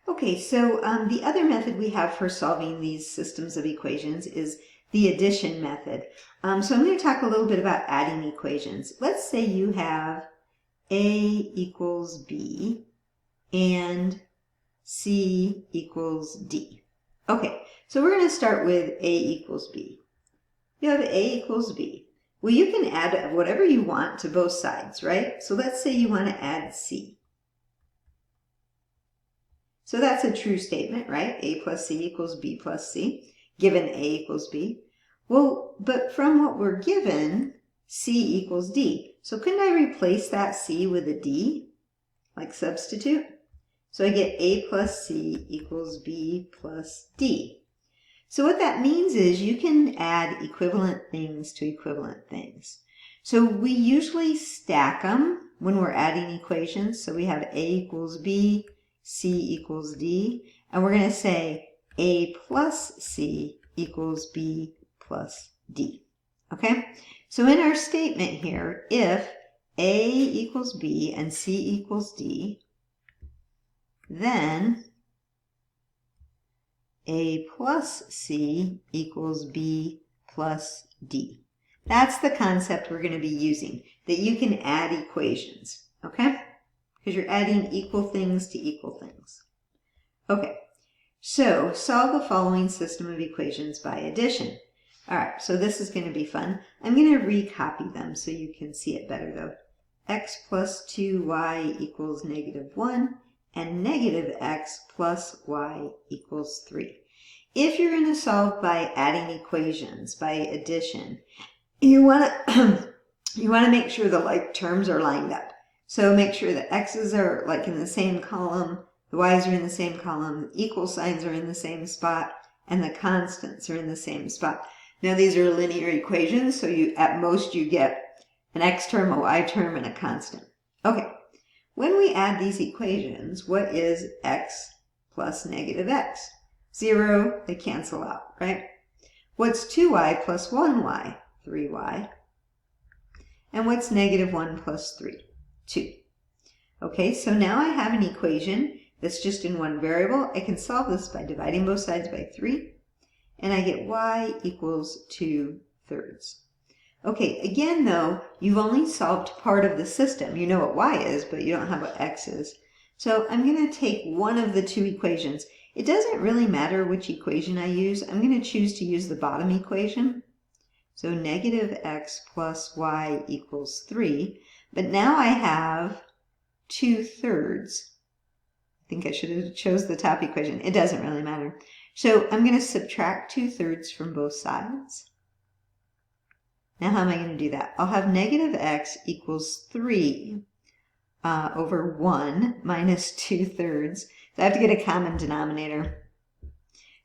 Okay, so the other method we have for solving these systems of equations is the addition method. So I'm going to talk a little bit about adding equations. Let's say you have A equals B and C equals D. Okay, so we're going to start with A equals B. You have A equals B. Well, you can add whatever you want to both sides, right? So let's say you want to add C. So that's a true statement, right? A plus C equals B plus C, given A equals B. Well, but from what we're given, C equals D. So couldn't I replace that C with a D, like substitute? So I get A plus C equals B plus D. So what that means is you can add equivalent things to equivalent things. So we usually stack them when we're adding equations. So we have A equals B, C equals D, and we're going to say A plus C equals B plus D. Okay? So in our statement here, if A equals B and C equals D, then A plus C equals B plus D. That's the concept we're going to be using, that you can add equations, okay? Because you're adding equal things to equal things. Okay, so solve the following system of equations by addition. All right, so this is going to be fun. I'm going to recopy them so you can see it better though. X plus 2y equals -1 and -x plus y equals 3. If you're going to solve by adding equations, by addition, you want to make sure the like terms are lined up. So make sure the x's are like in the same column, the y's are in the same column, the equal signs are in the same spot, and the constants are in the same spot. Now these are linear equations, so at most you get an x term, a y term, and a constant. Okay, when we add these equations, what is x plus -x? 0, they cancel out, right? What's 2y plus 1y? 3y. And what's -1 plus 3? 2. Okay, so now I have an equation that's just in one variable. I can solve this by dividing both sides by 3, and I get y equals 2/3. Okay, again though, you've only solved part of the system. You know what y is, but you don't have what x is. So I'm going to take one of the two equations. It doesn't really matter which equation I use. I'm going to choose to use the bottom equation. So -x plus y equals 3. But now I have 2/3. I think I should have chose the top equation. It doesn't really matter. So I'm going to subtract 2/3 from both sides. Now how am I going to do that? I'll have -x equals 3 over 1 minus 2/3. So I have to get a common denominator.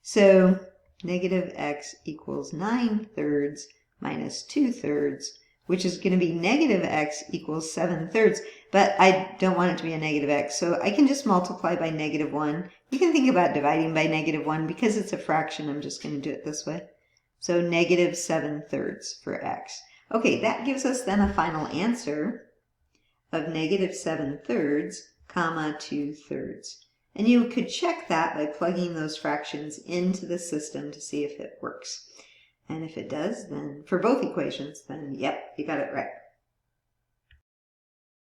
So -x equals 9/3 minus 2/3, which is going to be -x equals 7/3. But I don't want it to be a -x, so I can just multiply by -1. You can think about dividing by -1. Because it's a fraction, I'm just going to do it this way. So -7/3 for x. Okay, that gives us then a final answer of -7/3, comma 2/3. And you could check that by plugging those fractions into the system to see if it works. And if it does, then for both equations, then yep, you got it right.